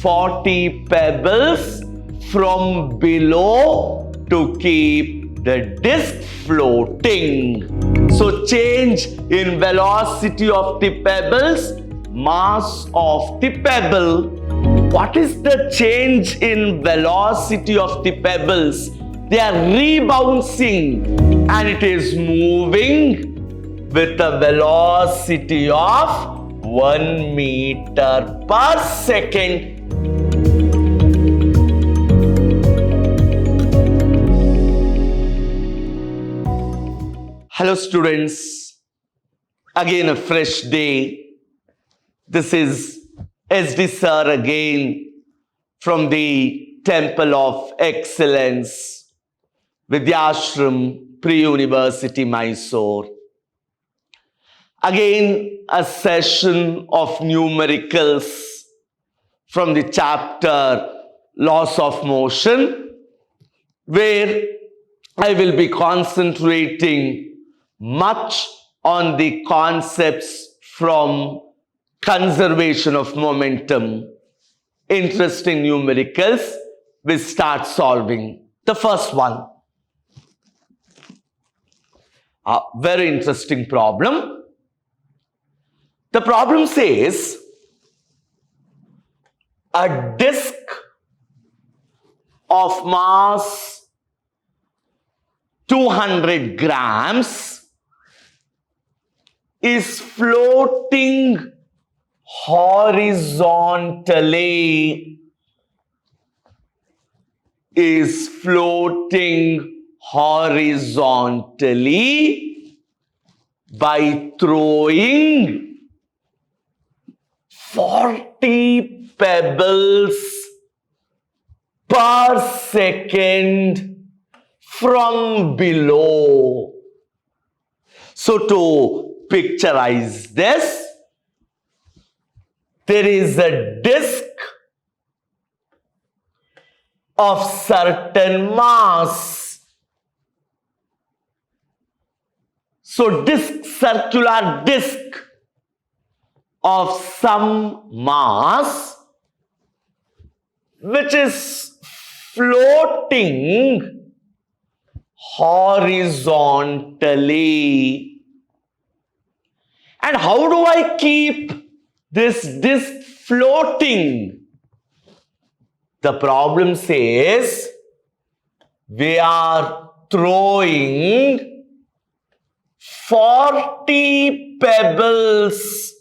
40 pebbles from below to keep the disc floating. So change in velocity of the pebbles, mass of the pebble. What is the change in velocity of the pebbles? They are rebouncing and it is moving with a velocity of 1 meter per second. Hello students, again a fresh day. This is SD Sir again from the Temple of Excellence, Vidhyaashram, Pre-University, Mysuru. Again a session of numericals from the chapter Laws of Motion, where I will be concentrating much on the concepts from conservation of momentum. Interesting numericals. We start solving. The first one. A very interesting problem. The problem says a disk of mass 200 grams is floating horizontally, by throwing 40 pebbles per second from below. So to picturize this, there is a disk of certain mass. So circular disk of some mass which is floating horizontally. And how do I keep this disk floating? The problem says we are throwing 40 pebbles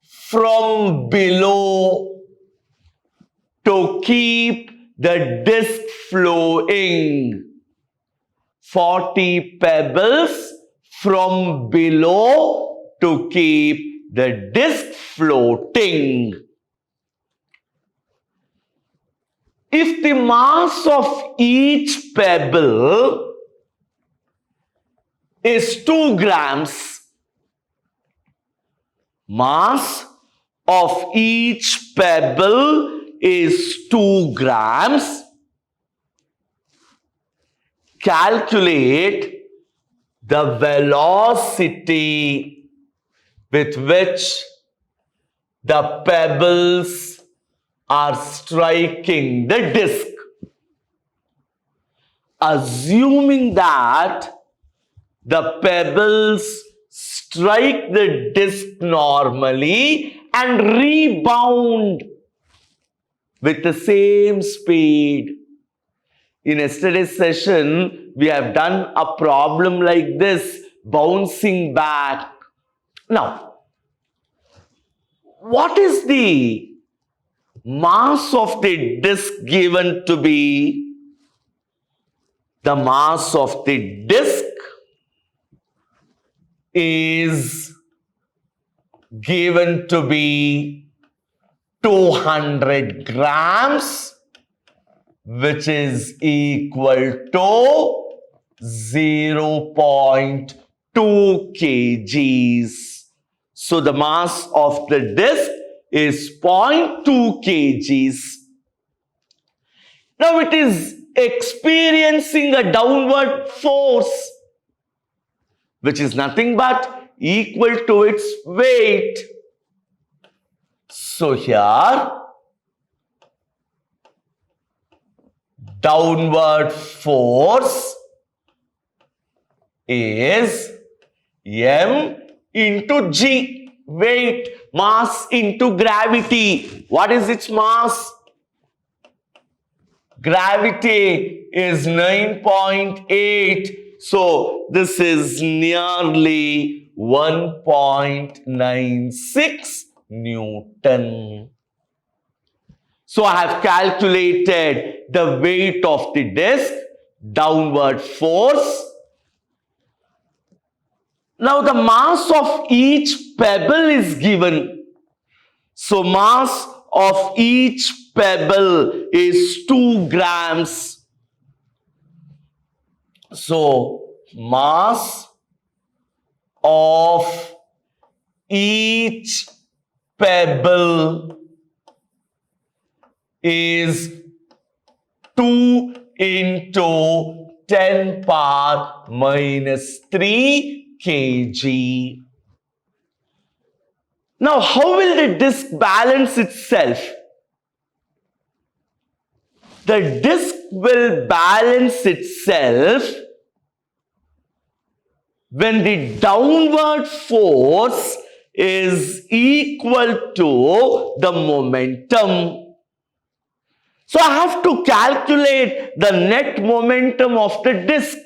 from below to keep the disk flowing. 40 pebbles from below to keep the disk floating. If the mass of each pebble is 2 grams, mass of each pebble is 2 grams, calculate the velocity with which the pebbles are striking the disk. Assuming that the pebbles strike the disk normally and rebound with the same speed. In yesterday's session, we have done a problem like this, bouncing back. Now, what is the mass of the disk given to be? The mass of the disk is given to be 200 grams, which is equal to 0.2 kgs. So the mass of the disk is 0.2 kgs. Now it is experiencing a downward force, which is nothing but equal to its weight. So here, downward force is m into g. Weight, mass into gravity. What is its mass? Gravity is 9.8. So this is nearly 1.96 Newton. So I have calculated the weight of the disc, downward force. Now the mass of each pebble is given. So mass of each pebble is 2 grams. So mass of each pebble is 2 into 10 power minus 3 kg. Now, how will the disc balance itself? The disc will balance itself when the downward force is equal to the momentum. So I have to calculate the net momentum of the disc.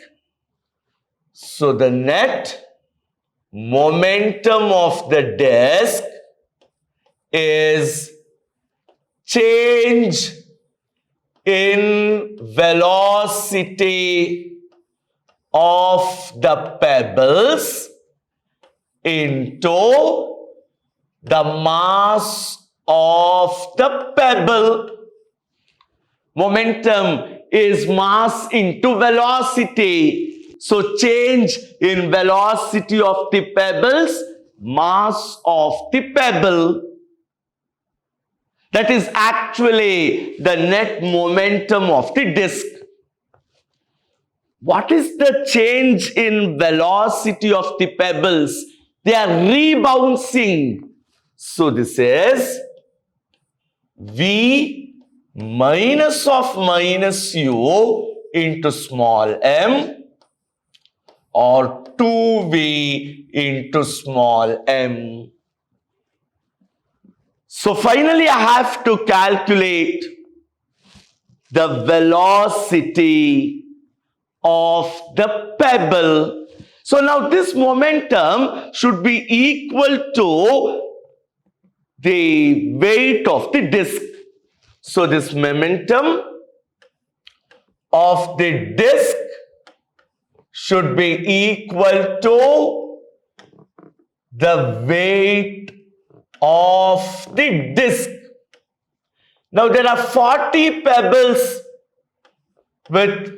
So the net momentum of the disc is change in velocity of the pebbles into the mass of the pebble. Momentum is mass into velocity. So change in velocity of the pebbles, mass of the pebble. That is actually the net momentum of the disc. What is the change in velocity of the pebbles? They are rebouncing. So this is V minus of minus u into small m, or 2v into small m. So finally I have to calculate the velocity of the pebble. So now this momentum should be equal to the weight of the disc. So this momentum of the disc should be equal to the weight of the disc. Now there are 40 pebbles with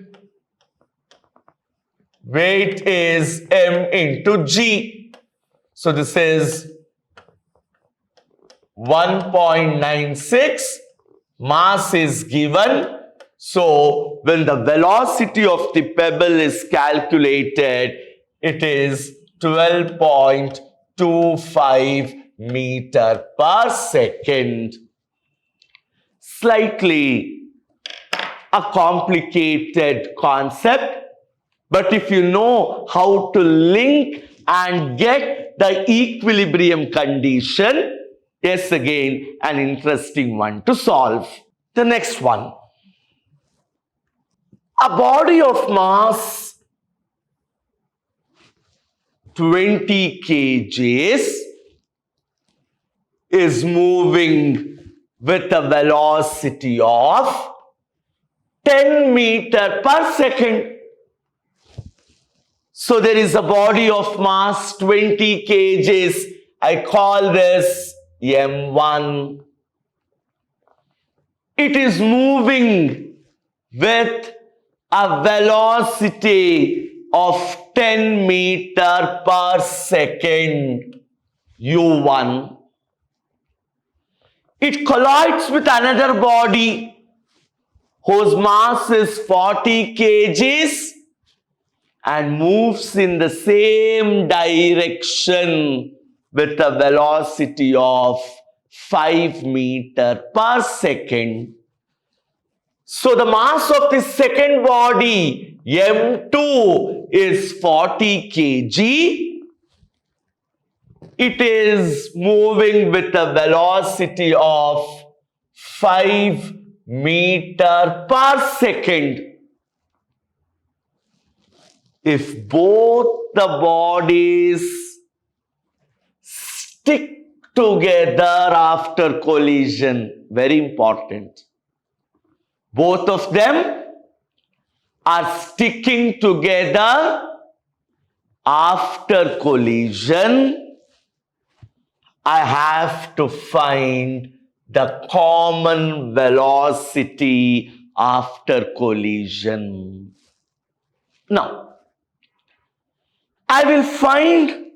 weight is m into g. So this is 1.96. Mass is given. So when the velocity of the pebble is calculated, it is 12.25 meter per second. Slightly a complicated concept, but if you know how to link and get the equilibrium condition, yes, again, an interesting one to solve. The next one. A body of mass 20 kgs is moving with a velocity of 10 meter per second. So there is a body of mass 20 kgs. I call this M1. It is moving with a velocity of 10 meter per second, U1. It collides with another body whose mass is 40 kgs and moves in the same direction with a velocity of 5 meter per second. So the mass of the second body, M2, is 40 kg. It is moving with a velocity of 5 meter per second. If both the bodies stick together after collision, very important. Both of them are sticking together after collision. I have to find the common velocity after collision. Now, I will find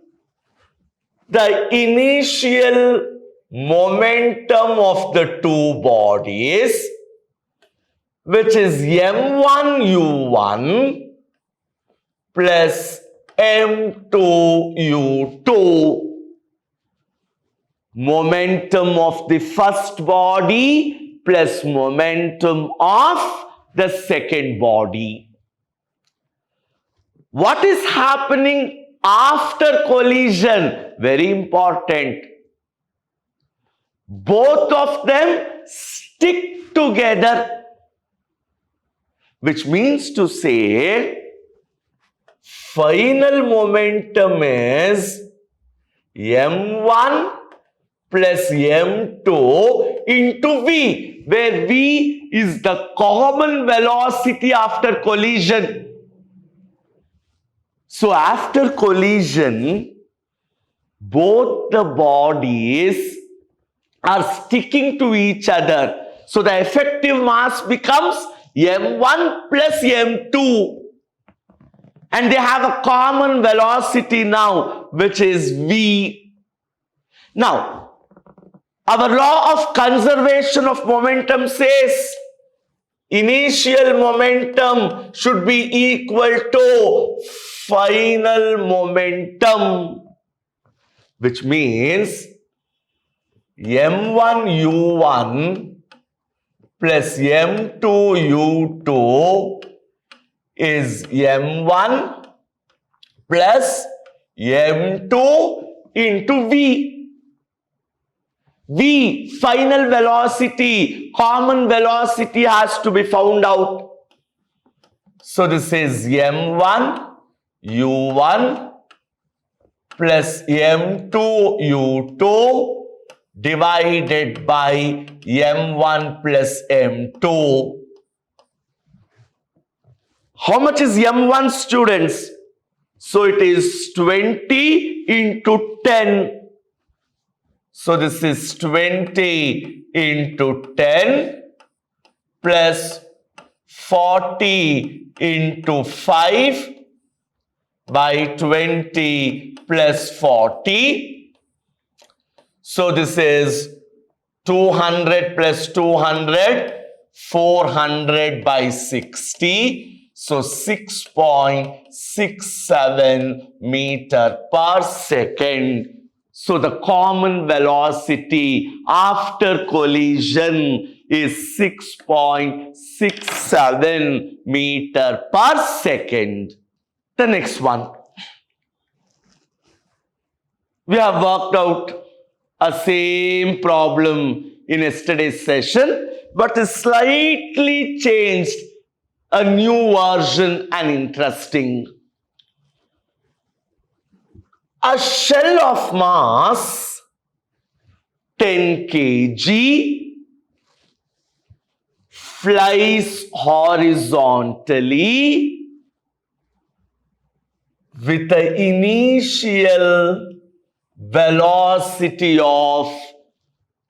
the initial momentum of the two bodies, which is M1U1 plus M2U2. Momentum of the first body plus momentum of the second body. What is happening after collision? Very important. Both of them stick together, which means to say final momentum is M1 plus M2 into V, where V is the common velocity after collision. So after collision, both the bodies are sticking to each other. So the effective mass becomes M1 plus M2. And they have a common velocity now, which is V. Now, our law of conservation of momentum says initial momentum should be equal to final momentum, which means M1U1 plus M2U2 is M1 plus M2 into V. V, final velocity, common velocity has to be found out. So this is M1U1 plus M2U2 divided by M1 plus M2. How much is M1, students? So it is 20 into 10. So this is 20 into 10 plus 40 into 5 by 20 plus 40. So this is 200 plus 200, 400 by 60. So 6.67 meter per second. So the common velocity after collision is 6.67 meter per second. The next one. We have worked out a same problem in yesterday's session, but slightly changed, a new version and interesting. A shell of mass 10 kg flies horizontally with the initial velocity of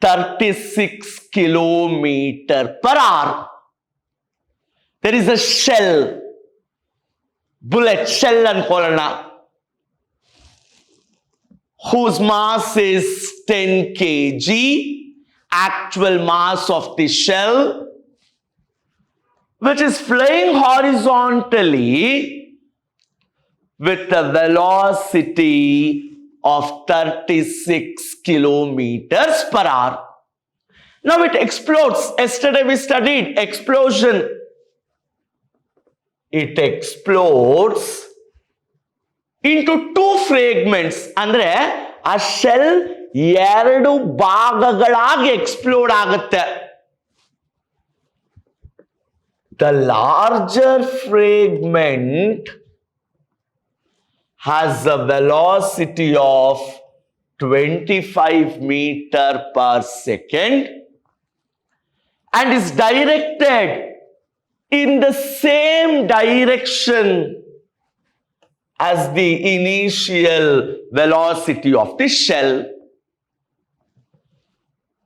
36 kilometers per hour. There is a shell, bullet shell and whose mass is 10 kg, actual mass of the shell, which is flying horizontally with a velocity of 36 kilometers per hour. Now it explodes. Yesterday we studied explosion. It explodes into two fragments. Andre a shell ಎರಡು ಭಾಗಗಳಾಗಿ explode ಆಗುತ್ತೆ. The larger fragment has a velocity of 25 meters per second and is directed in the same direction as the initial velocity of the shell.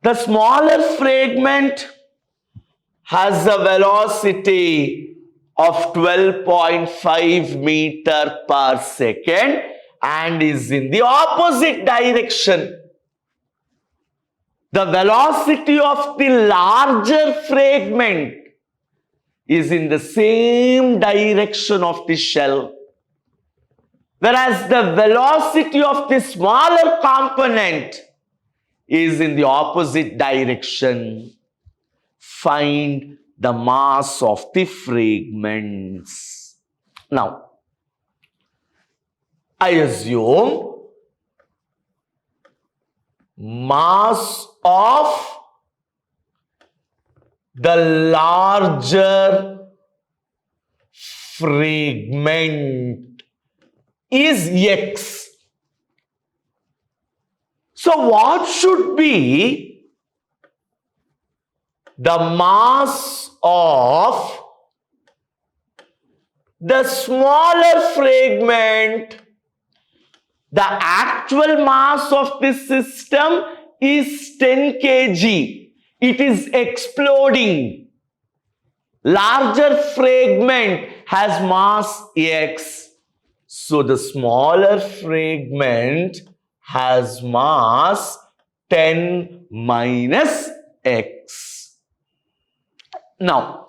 The smaller fragment has a velocity of 12.5 meters per second and is in the opposite direction. The velocity of the larger fragment is in the same direction of the shell, whereas the velocity of the smaller component is in the opposite direction. Find the mass of the fragments. Now, I assume mass of the larger fragment is x. So what should be the mass of the smaller fragment? The actual mass of this system is 10 kg. It is exploding. Larger fragment has mass x. So the smaller fragment has mass 10 minus x. Now,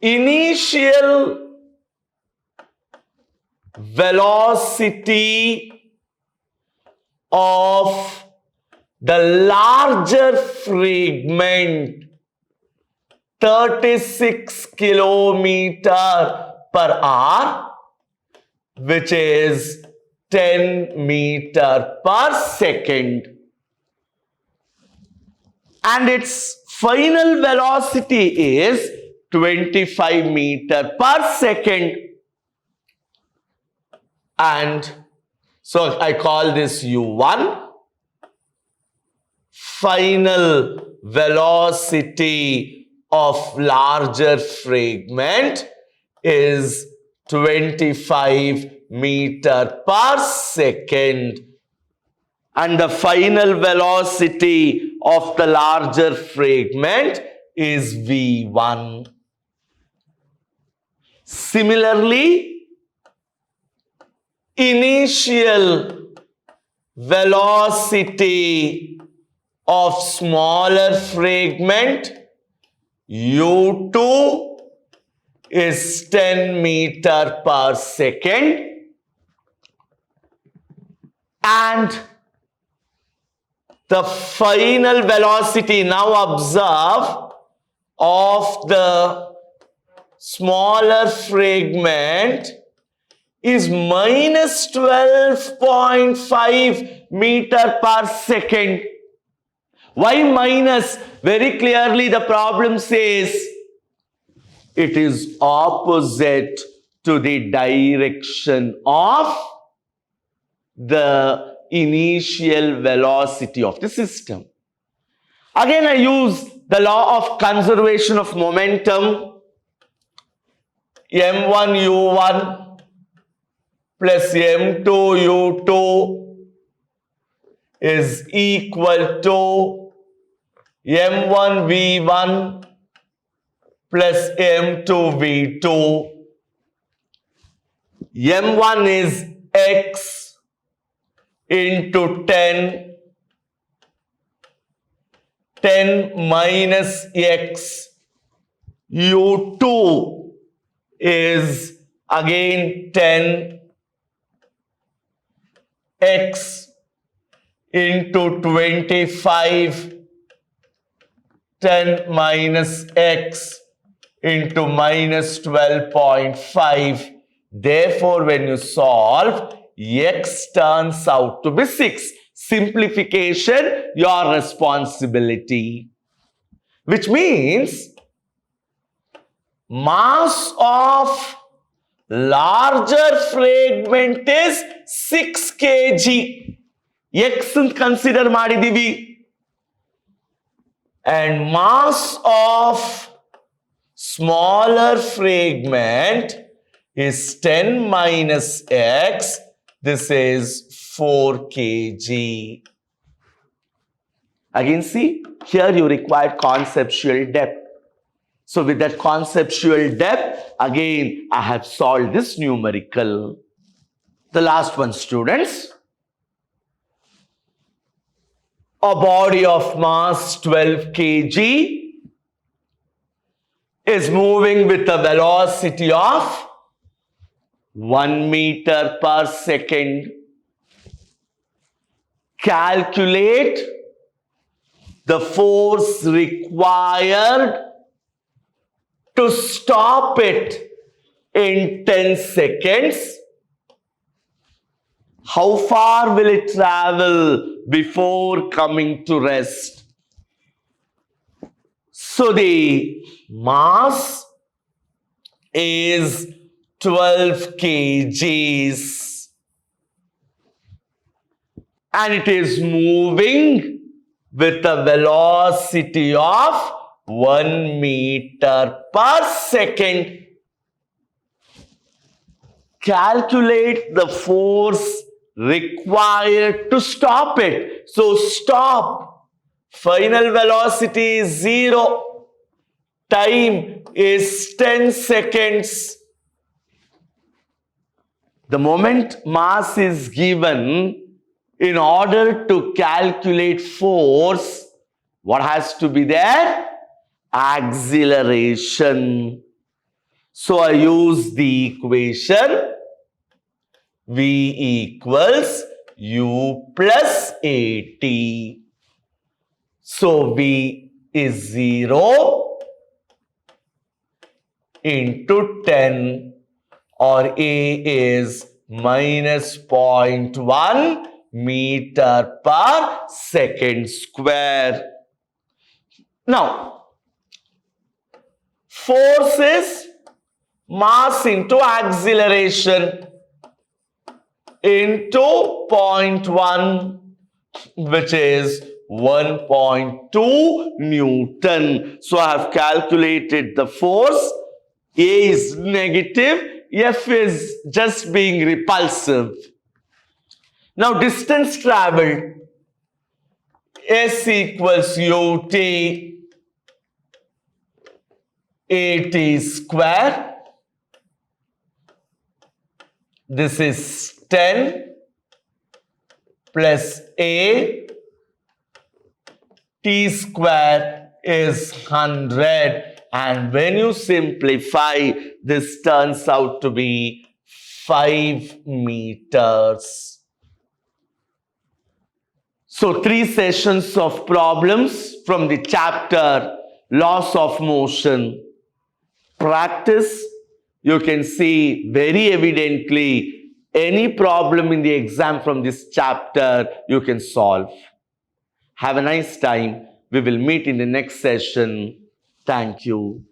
initial velocity of the larger fragment 36 kilometers per hour, which is 10 meters per second, and its final velocity is 25 meters per second. And so I call this U1. Final velocity of larger fragment is 25 meters per second. And the final velocity of the larger fragment is V1. Similarly, initial velocity of smaller fragment U2 is 10 meters per second, and the final velocity, now observe, of the smaller fragment is minus 12.5 meters per second. Why minus? Very clearly the problem says it is opposite to the direction of the initial velocity of the system. Again, I use the law of conservation of momentum. M1 U1 plus M2 U2 is equal to M1 V1 plus M2 V2. M1 is x into 10 minus x. U2 is again 10 x into 25 10 minus x into minus 12.5. Therefore, when you solve, x turns out to be 6. Simplification, your responsibility. Which means mass of larger fragment is 6 kg. X consider ಮಾಡಿದೀವಿ. And mass of smaller fragment is 10 minus x. This is 4 kg. Again, see, here you require conceptual depth. So with that conceptual depth, again, I have solved this numerical. The last one, students. A body of mass 12 kg is moving with a velocity of 1 meter per second. Calculate the force required to stop it in 10 seconds. How far will it travel before coming to rest? So the mass is 12 kgs and it is moving with a velocity of 1 meter per second. Calculate the force required to stop it. So stop. Final velocity is 0. Time is 10 seconds. The moment mass is given, in order to calculate force, what has to be there? Acceleration. So I use the equation V equals U plus AT. So V is 0 into 10, or A is minus 0.1 meter per second square. Now, force is mass into acceleration into 0.1, which is 1.2 Newton. So I have calculated the force. A is negative, F is just being repulsive. Now distance traveled, S equals UT, AT square. This is 10 plus A, T square is 100. And when you simplify, this turns out to be 5 meters. So 3 sessions of problems from the chapter Laws of Motion. Practice, you can see very evidently any problem in the exam from this chapter you can solve. Have a nice time. We will meet in the next session. Thank you.